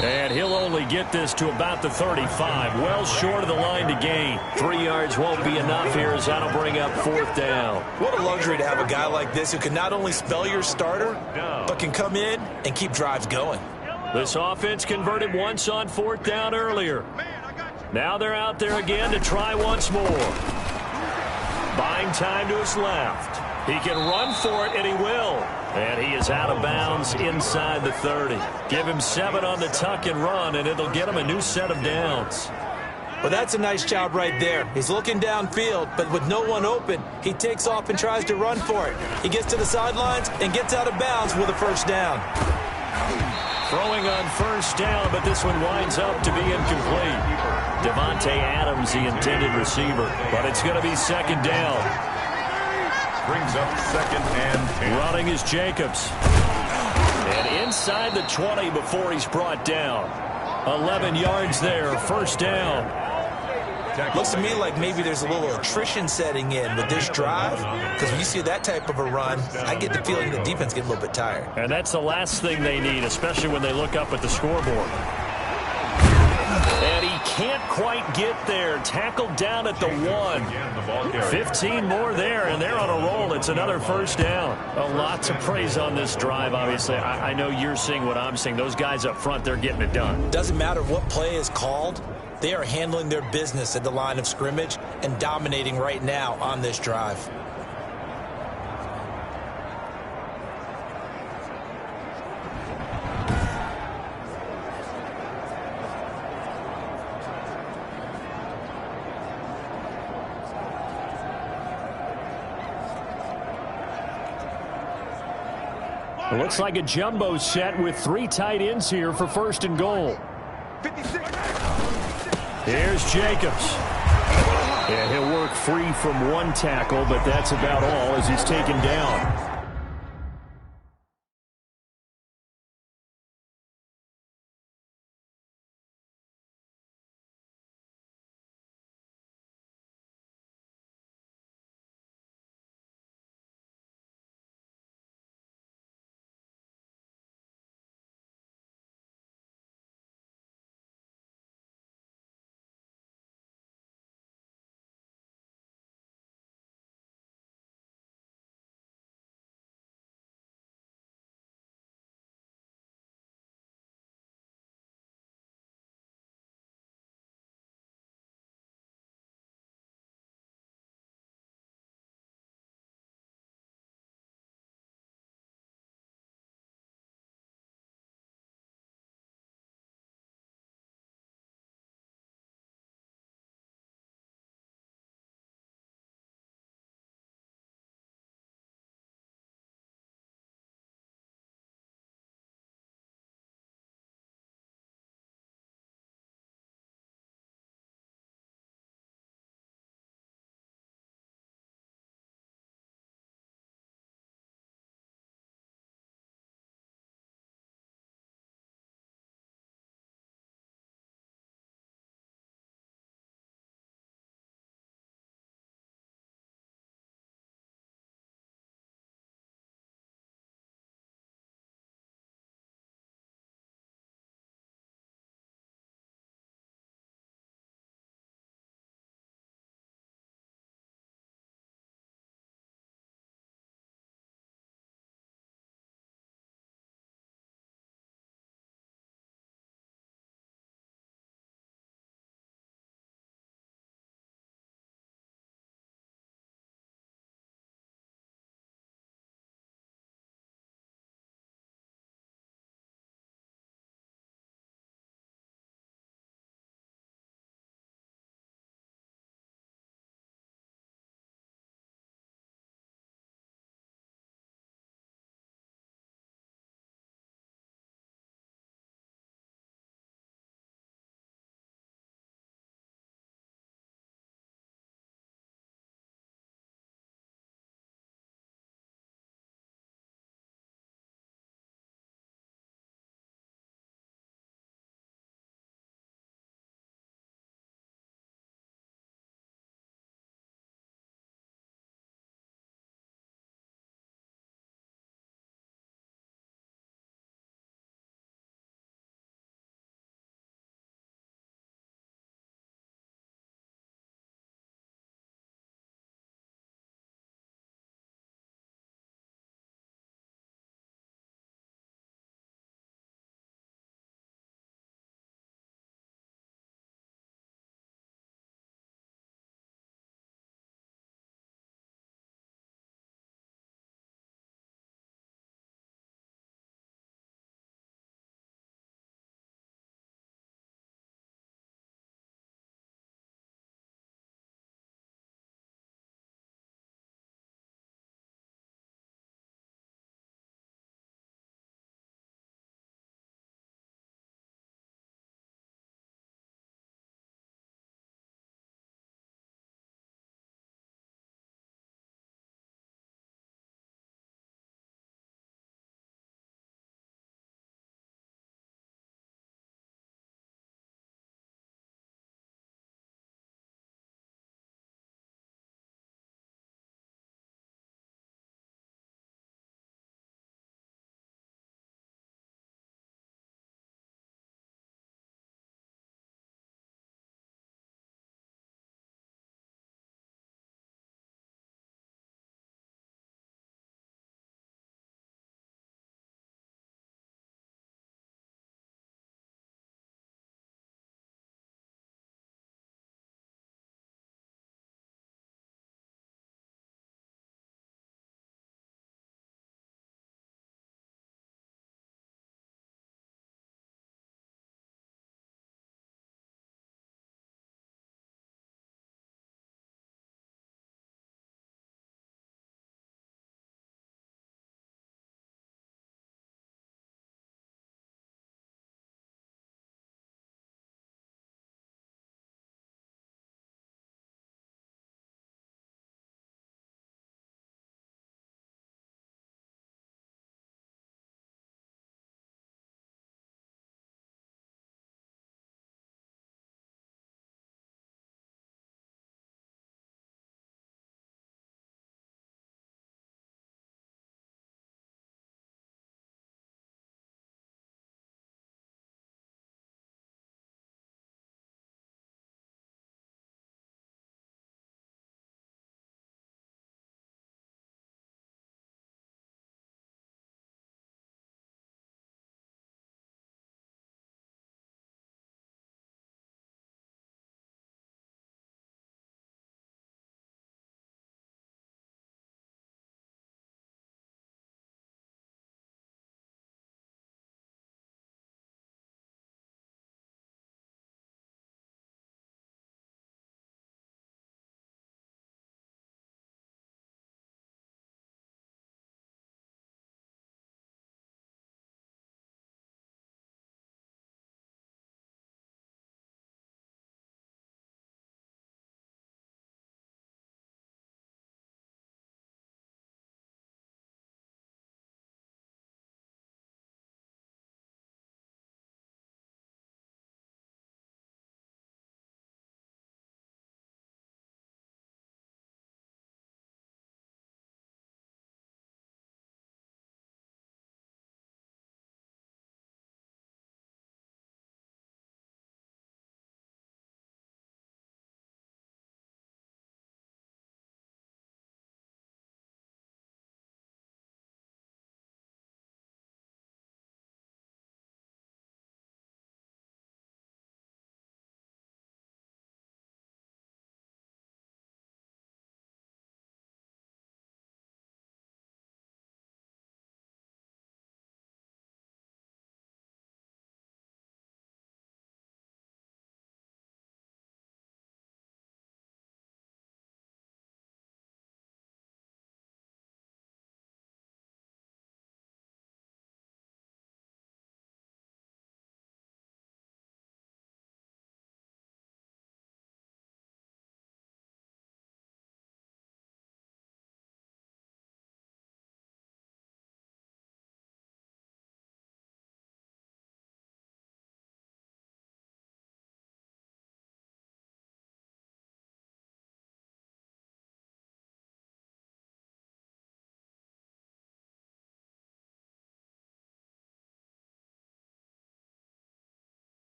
And he'll only get this to about the 35. Well short of the line to gain. 3 yards won't be enough here as that'll bring up 4th down. What a luxury to have a guy like this who can not only spell your starter, but can come in and keep drives going. This offense converted once on 4th down earlier. Now they're out there again to try once more. Buying time to his left. He can run for it, and he will. And he is out of bounds inside the 30. Give him 7 on the tuck and run, and it'll get him a new set of downs. Well, that's a nice job right there. He's looking downfield, but with no one open, he takes off and tries to run for it. He gets to the sidelines and gets out of bounds with a first down. Throwing on first down, but this one winds up to be incomplete. Devontae Adams, the intended receiver, but it's going to be 2nd down. Brings up 2nd and 10. Running is Jacobs. And inside the 20 before he's brought down. 11 yards there, first down. Looks to me like maybe there's a little attrition setting in with this drive, because when you see that type of a run, I get the feeling the defense gets a little bit tired. And that's the last thing they need, especially when they look up at the scoreboard. And he can't quite get there. Tackled down at the 1. 15 more there, and they're on a roll. It's another first down. A lot to praise on this drive, obviously. I know you're seeing what I'm seeing. Those guys up front, they're getting it done. Doesn't matter what play is called. They are handling their business at the line of scrimmage and dominating right now on this drive. It looks like a jumbo set with 3 tight ends here for first and goal. Here's Jacobs. Yeah, he'll work free from 1 tackle, but that's about all as he's taken down.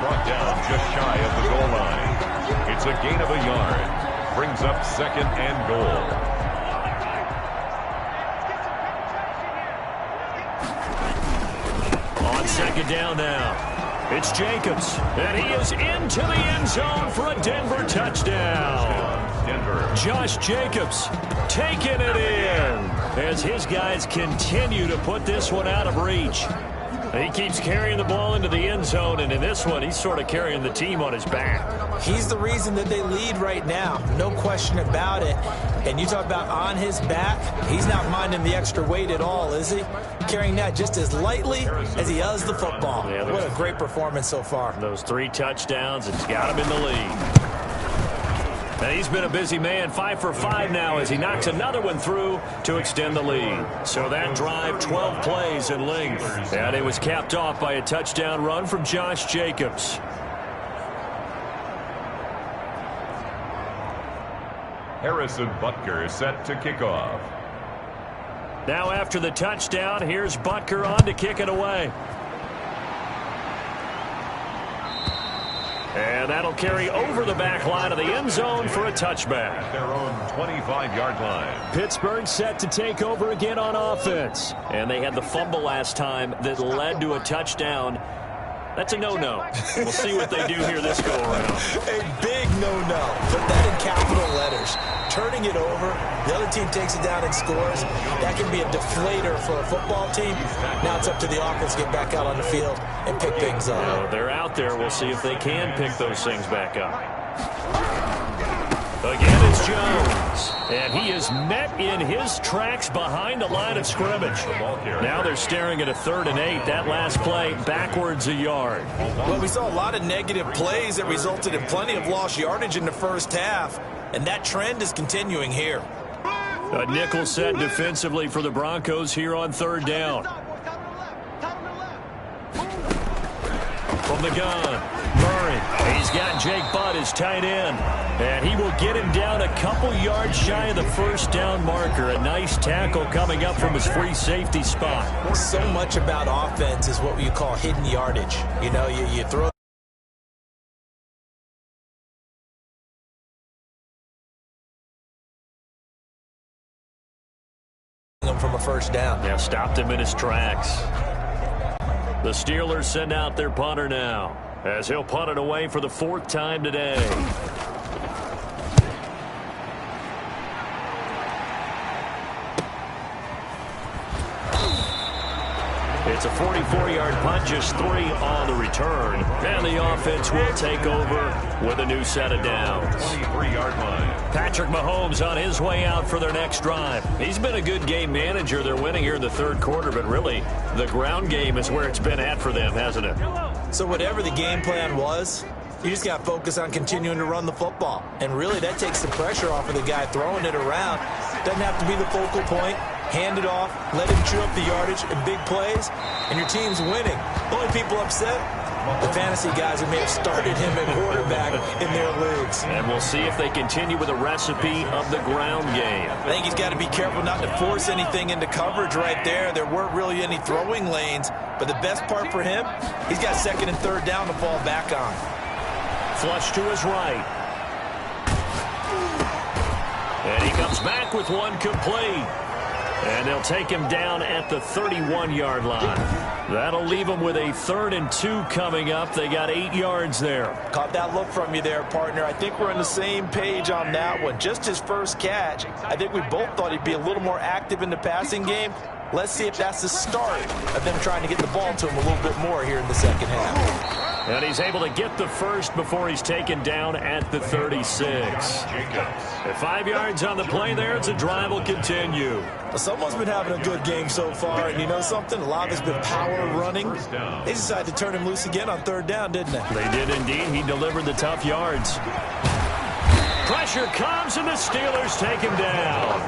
brought down just shy of the goal line. It's a gain of a yard. Brings up 2nd and goal. On 2nd down now. It's Jacobs, and he is into the end zone for a Denver touchdown. Denver. Josh Jacobs taking it in as his guys continue to put this one out of reach. He keeps carrying the ball into the end zone, and in this one, he's sort of carrying the team on his back. He's the reason that they lead right now. No question about it. And you talk about on his back, he's not minding the extra weight at all, is he? Carrying that just as lightly as he does the football. Yeah, what a great performance so far. Those 3 touchdowns, it's got him in the lead. And he's been a busy man, 5 for 5 now as he knocks another one through to extend the lead. So that drive, 12 plays in length. And it was capped off by a touchdown run from Josh Jacobs. Harrison Butker is set to kick off. Now after the touchdown, here's Butker on to kick it away. And that'll carry over the back line of the end zone for a touchback. At their own 25-yard line. Pittsburgh set to take over again on offense. And they had the fumble last time that led to a touchdown. That's a no-no. We'll see what they do here this go-around. A big no-no. Put that in capital letters. Turning it over, the other team takes it down and scores. That can be a deflator for a football team. Now it's up to the offense to get back out on the field and pick things up. Well, they're out there. We'll see if they can pick those things back up. Again, it's Jones. And he is met in his tracks behind the line of scrimmage. Now they're staring at a 3rd and 8. That last play, backwards a yard. Well, we saw a lot of negative plays that resulted in plenty of lost yardage in the first half. And that trend is continuing here. A nickel set defensively for the Broncos here on 3rd down. From the gun, Murray. He's got Jake Butt as tight end. And he will get him down a couple yards shy of the 1st down marker. A nice tackle coming up from his free safety spot. So much about offense is what you call hidden yardage. You know, you throw them from a 1st down. Yeah, stopped him in his tracks. The Steelers send out their punter now as he'll punt it away for the 4th time today. It's a 44-yard punt, just 3 on the return. And the offense will take over with a new set of downs. 23-yard line. Patrick Mahomes on his way out for their next drive. He's been a good game manager. They're winning here in the 3rd quarter, but really the ground game is where it's been at for them, hasn't it? So whatever the game plan was, you just got to focus on continuing to run the football. And really that takes the pressure off of the guy throwing it around. Doesn't have to be the focal point. Hand it off, let him chew up the yardage in big plays, and your team's winning. The only people upset, the fantasy guys who may have started him at quarterback in their leagues. And we'll see if they continue with a recipe of the ground game. I think he's got to be careful not to force anything into coverage right there. There weren't really any throwing lanes, but the best part for him, he's got 2nd and 3rd down to fall back on. Flush to his right. And he comes back with one complete. And they'll take him down at the 31-yard line. That'll leave him with a 3rd and 2 coming up. They got 8 yards there. Caught that look from you there, partner. I think we're on the same page on that one. Just his first catch. I think we both thought he'd be a little more active in the passing game. Let's see if that's the start of them trying to get the ball to him a little bit more here in the 2nd half. And he's able to get the first before he's taken down at the 36. At 5 yards on the play there, it's a drive will continue. Well, someone's been having a good game so far, and you know something? A lot has been power running. They decided to turn him loose again on 3rd down, didn't they? They did indeed. He delivered the tough yards. Pressure comes, and the Steelers take him down.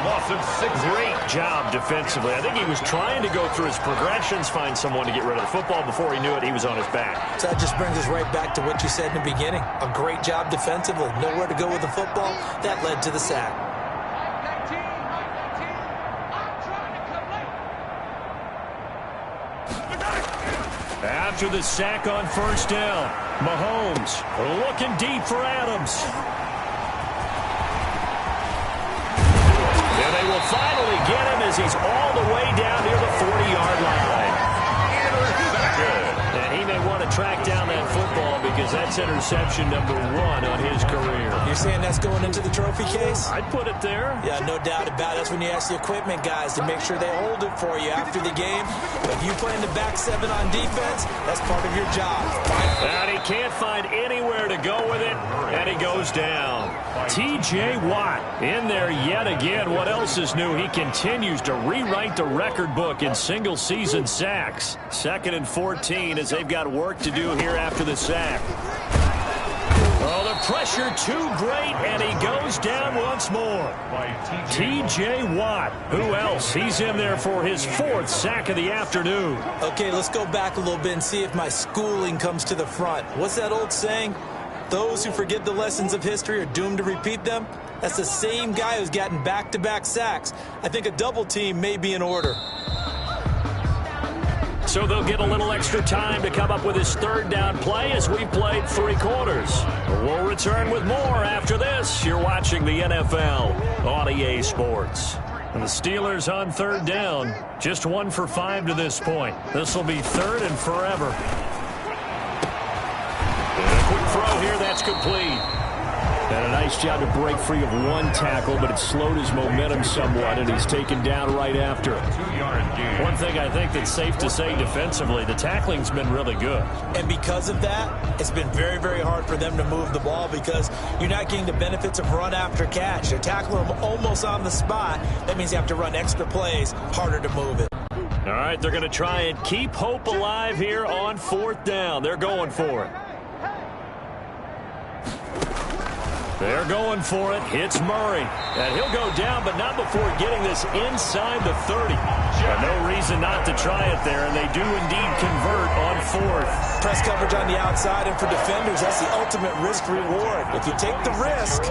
Loss of 6. Great job defensively. I think he was trying to go through his progressions, find someone to get rid of the football. Before he knew it, he was on his back. So that just brings us right back to what you said in the beginning. A great job defensively. Nowhere to go with the football. That led to the sack. After the sack on first down, Mahomes looking deep for Adams. And they will finally get him as he's all the way down near the 40-yard line. And he may want to track down that football because that's interception number 1 on his career. You're saying that's going into the trophy case? I'd put it there. Yeah, no doubt about it. That's when you ask the equipment guys to make sure they hold it for you after the game. But if you play in the back 7 on defense, that's part of your job. And he can't find anywhere to go with it, and he goes down. T.J. Watt in there yet again. What else is new? He continues to rewrite the record book in single-season sacks. 2nd and 14 as they've got work to do here after the sack. Oh, the pressure too great, and he goes down once more. T.J. Watt. Who else? He's in there for his 4th sack of the afternoon. Okay, let's go back a little bit and see if my schooling comes to the front. What's that old saying? Those who forget the lessons of history are doomed to repeat them. That's the same guy who's gotten back-to-back sacks. I think a double team may be in order. So they'll get a little extra time to come up with his 3rd down play as we played 3 quarters. We'll return with more after this. You're watching the NFL on EA Sports. And the Steelers on 3rd down. Just 1 for 5 to this point. This will be 3rd and forever. And a quick throw here. That's complete. And a nice job to break free of 1 tackle, but it slowed his momentum somewhat, and he's taken down right after. 2-yard gain. One thing I think that's safe to say defensively, the tackling's been really good. And because of that, it's been very, very hard for them to move the ball because you're not getting the benefits of run after catch. They're tackling them almost on the spot. That means you have to run extra plays, harder to move it. All right, they're going to try and keep hope alive here on 4th down. They're going for it. They're going for it. It's Murray. And he'll go down, but not before getting this inside the 30. And no reason not to try it there, and they do indeed convert on 4th. Press coverage on the outside, and for defenders, that's the ultimate risk-reward. If you take the risk,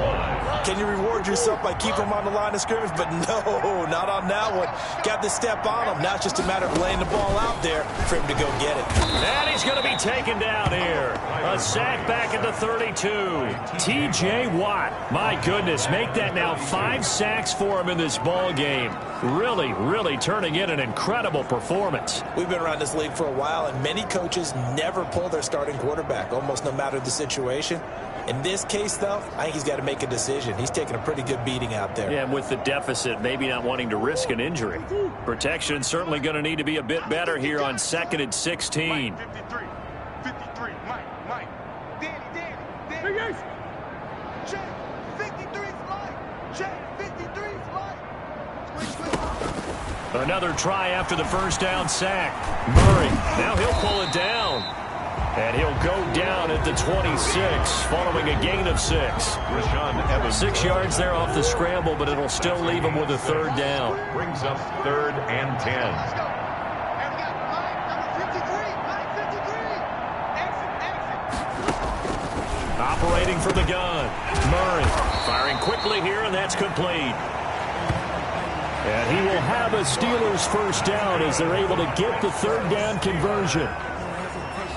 can you reward yourself by keeping them on the line of scrimmage? But no, not on that one. Got the step on him. Now it's just a matter of laying the ball out there for him to go get it. And he's going to be taken down here. A sack back at the 32. T.J. Watt. My goodness, make that now 5 sacks for him in this ball game. Really, really turning in an incredible performance. We've been around this league for a while, and many coaches never pull their starting quarterback, almost no matter the situation. In this case, though, I think he's got to make a decision. He's taking a pretty good beating out there. Yeah, and with the deficit, maybe not wanting to risk an injury. Protection certainly going to need to be a bit better here on 2nd and 16. 53, Mike. Danny. Check, 53's Mike. Check, 53's Mike. Switch. Another try after the first down sack. Murray, now he'll pull it down. And he'll go down at the 26, following a gain of 6. Rashaan Evans. 6 yards there off the scramble, but it'll still leave him with a 3rd down. Brings up 3rd and 10. And we got Mike, number 53. Mike 53. Exit. Operating from the gun. Murray firing quickly here, and that's complete. And he will have a Steelers 1st down as they're able to get the 3rd down conversion.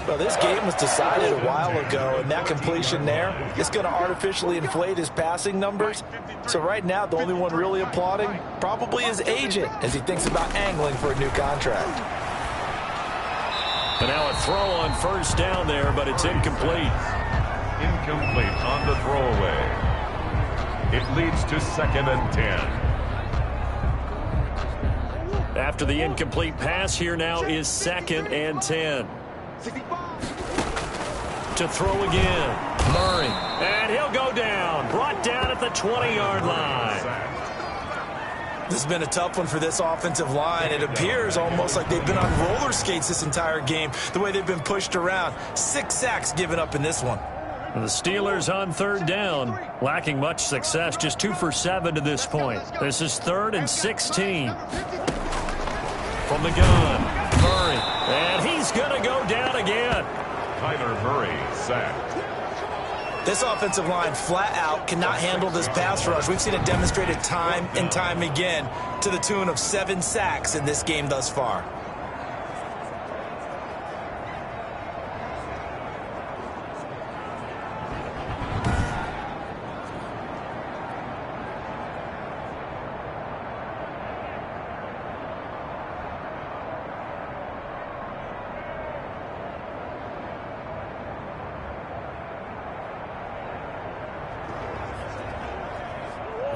Well, this game was decided a while ago, and that completion there is going to artificially inflate his passing numbers. So right now, the only one really applauding probably his agent as he thinks about angling for a new contract. And now a throw on 1st down there, but it's incomplete. Incomplete on the throwaway. It leads to 2nd and 10. After the incomplete pass, here now is 2nd and 10. To throw again. Murray. And he'll go down. Brought down at the 20-yard line. This has been a tough one for this offensive line. It appears almost like they've been on roller skates this entire game, the way they've been pushed around. 6 sacks given up in this one. The Steelers on 3rd down, lacking much success, just 2 for 7 to this point. This is 3rd and 16. From the gun, Murray, and he's going to go down again. Tyler Murray sacked. This offensive line flat out cannot handle this pass rush. We've seen it demonstrated time and time again to the tune of 7 sacks in this game thus far.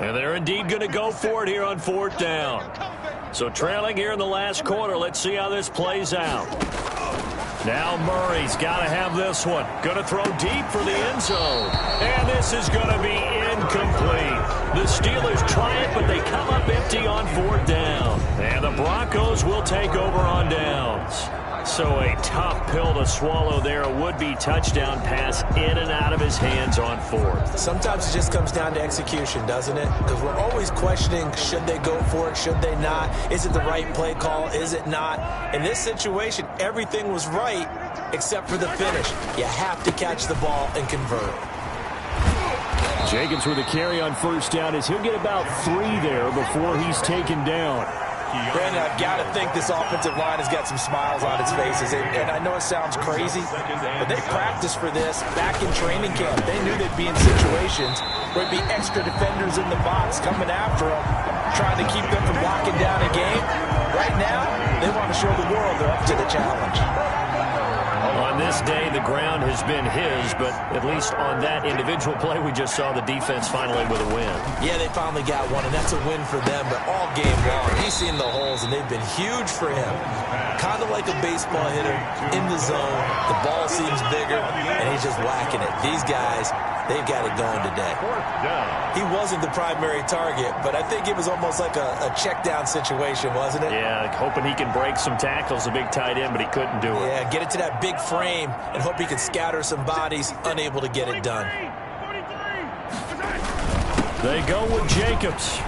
And they're indeed going to go for it here on 4th down. So trailing here in the last quarter. Let's see how this plays out. Now Murray's got to have this one. Going to throw deep for the end zone. And this is going to be incomplete. The Steelers try it, but they come up empty on 4th down. And the Broncos will take over on downs. So a tough pill to swallow there. A would-be touchdown pass in and out of his hands on 4th. Sometimes it just comes down to execution, doesn't it? Because we're always questioning, should they go for it, should they not? Is it the right play call, is it not? In this situation, everything was right except for the finish. You have to catch the ball and convert. Jacobs with a carry on 1st down as he'll get about 3 there before he's taken down. Brandon, I've got to think this offensive line has got some smiles on its faces. And I know it sounds crazy, but they practiced for this back in training camp. They knew they'd be in situations where it'd be extra defenders in the box coming after them, trying to keep them from locking down a game. Right now, they want to show the world they're up to the challenge. On this day, the ground has been his, but at least on that individual play, we just saw the defense finally with a win. Yeah, they finally got one, and that's a win for them, but all game long, he's seen the holes, and they've been huge for him. Kind of like a baseball hitter in the zone. The ball seems bigger, and he's just whacking it. These guys, they've got it going today. He wasn't the primary target, but I think it was almost like a check down situation, wasn't it? Yeah, hoping he can break some tackles, a big tight end, but he couldn't do it. Yeah, get it to that big frame and hope he can scatter some bodies, unable to get it done. They go with Jacobs.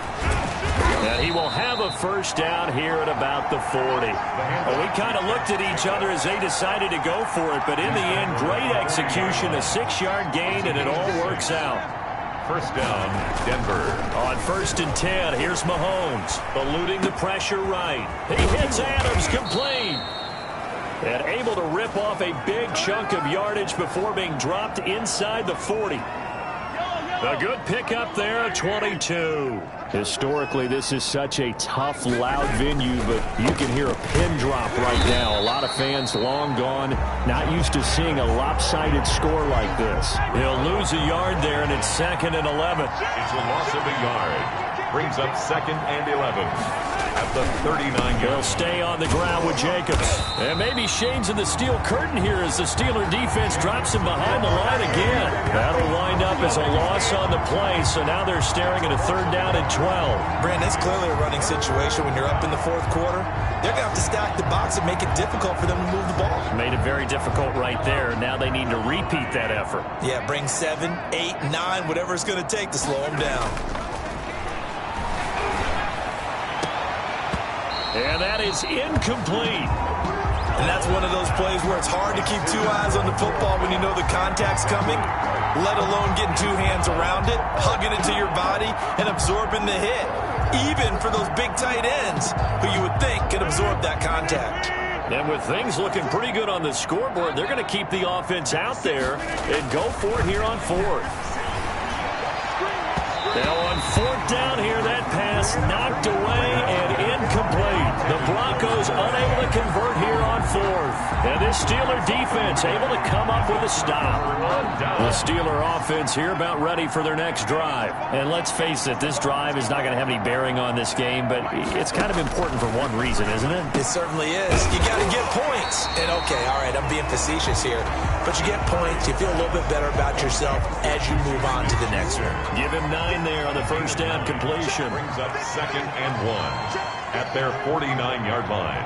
And he will have a 1st down here at about the 40. Well, we kind of looked at each other as they decided to go for it, but in the end, great execution, a 6-yard gain, and it all works out. 1st down, Denver. On 1st and 10, here's Mahomes, eluding the pressure right. He hits Adams complete. And able to rip off a big chunk of yardage before being dropped inside the 40. A good pickup there, 22. Historically, this is such a tough, loud venue, but you can hear a pin drop right now. A lot of fans long gone, not used to seeing a lopsided score like this. He'll lose a yard there, and it's 2nd and 11. It's a loss of a yard. Brings up 2nd and 11. At the 39-yard. They'll stay on the ground with Jacobs. And maybe shades of the steel curtain here as the Steeler defense drops him behind the line again. That'll wind up as a loss on the play, so now they're staring at a 3rd down and 12. Brandon, it's clearly a running situation when you're up in the 4th quarter. They're going to have to stack the box and make it difficult for them to move the ball. Made it very difficult right there. Now they need to repeat that effort. Yeah, bring 7, 8, 9, whatever it's going to take to slow them down. And that is incomplete. And that's one of those plays where it's hard to keep 2 eyes on the football when you know the contact's coming, let alone getting 2 hands around it, hugging it to your body, and absorbing the hit. Even for those big tight ends who you would think could absorb that contact. And with things looking pretty good on the scoreboard, they're going to keep the offense out there and go for it here on 4th. Now on 4th down here, that pass knocked away and incomplete. The Broncos unable to convert here on 4th. And this Steeler defense able to come up with a stop. The Steeler offense here about ready for their next drive. And let's face it, this drive is not going to have any bearing on this game, but it's kind of important for one reason, isn't it? It certainly is. You got to get points. And okay, all right, I'm being facetious here, but you get points, you feel a little bit better about yourself as you move on to the next one. Give him 9 there on the 1st down completion. Brings up 2nd and 1 at their 49-yard line.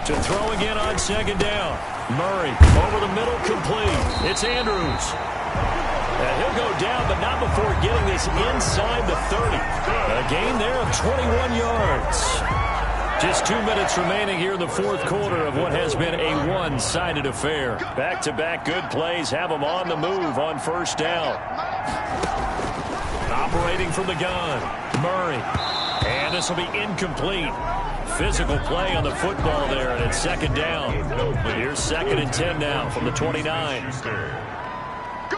To throw again on 2nd down. Murray over the middle, complete. It's Andrews. And he'll go down, but not before getting this inside the 30. A gain there of 21 yards. Just 2 minutes remaining here in the 4th quarter of what has been a one-sided affair. Back-to-back good plays have them on the move on 1st down. Operating from the gun, Murray. And this will be incomplete. Physical play on the football there, and it's 2nd down. Here's 2nd and 10 now from the 29.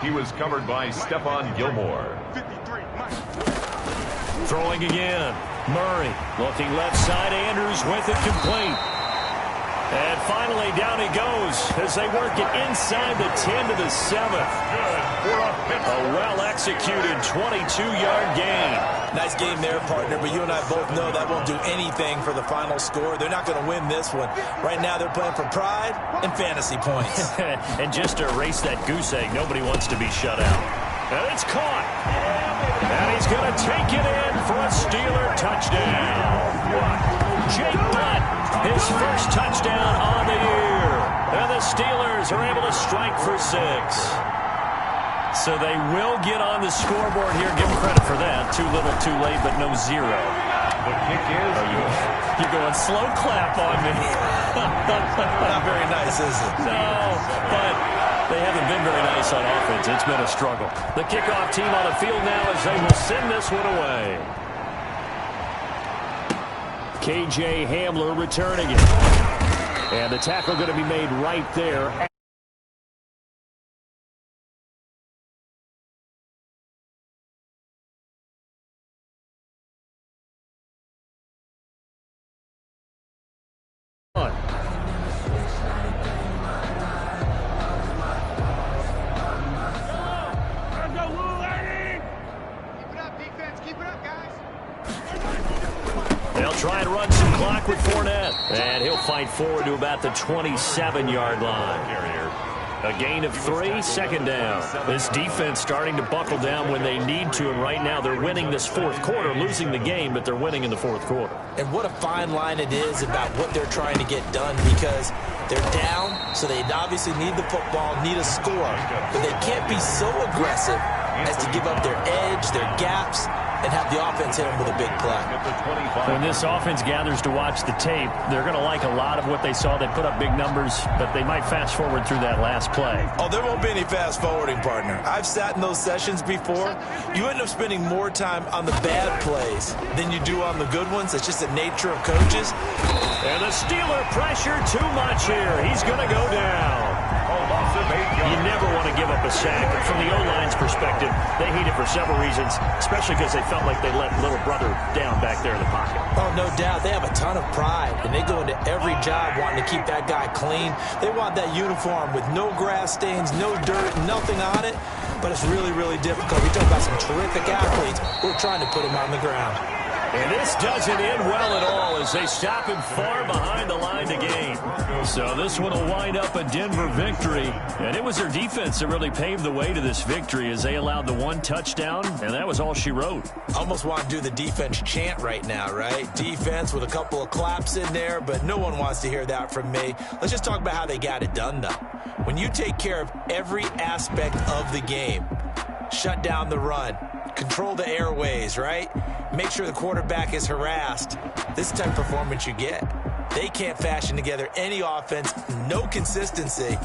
He was covered by Stephon Gilmore. Throwing again. Murray looking left side. Andrews with it, complete. And finally, down he goes as they work it inside the 10 to the 7. A well-executed 22-yard gain. Nice game there, partner, but you and I both know that won't do anything for the final score. They're not going to win this one. Right now, they're playing for pride and fantasy points. And just to erase that goose egg, nobody wants to be shut out. And it's caught. And he's going to take it in for a Steeler touchdown. Jake Butt, his first touchdown on the year. And the Steelers are able to strike for 6. So they will get on the scoreboard here. Give them credit for that. Too little, too late, but no 0. The kick is You're going slow clap on me. Not very nice, is it? No, but they haven't been very nice on offense. It's been a struggle. The kickoff team on the field now as they will send this one away. K.J. Hamler returning it. And the tackle going to be made right there. They'll try and run some clock with Fournette. And he'll fight forward to about the 27-yard line. A gain of 3, second down. This defense starting to buckle down when they need to, and right now they're winning this fourth quarter, losing the game, but they're winning in the fourth quarter. And what a fine line it is about what they're trying to get done, because they're down, so they obviously need the football, need a score, but they can't be so aggressive as to give up their edge, their gaps, and have the offense hit them with a big play. When this offense gathers to watch the tape, they're going to like a lot of what they saw. They put up big numbers, but they might fast forward through that last play. Oh, there won't be any fast forwarding, partner. I've sat in those sessions before. You end up spending more time on the bad plays than you do on the good ones. It's just the nature of coaches. And the Steeler pressure too much here. He's going to go down. You never want to give up a sack. And from the O-line's perspective, they hate it for several reasons, especially because they felt like they let little brother down back there in the pocket. Oh, no doubt. They have a ton of pride, and they go into every job wanting to keep that guy clean. They want that uniform with no grass stains, no dirt, nothing on it. But it's really, really difficult. We're talking about some terrific athletes who are trying to put him on the ground. And this doesn't end well at all as they stop him far behind the line to gain. So this one will wind up a Denver victory. And it was their defense that really paved the way to this victory as they allowed the 1 touchdown, and that was all she wrote. Almost want to do the defense chant right now, right? Defense with a couple of claps in there, but no one wants to hear that from me. Let's just talk about how they got it done, though. When you take care of every aspect of the game, shut down the run, control the airways, right? Make sure the quarterback is harassed. This type of performance you get. They can't fashion together any offense, no consistency.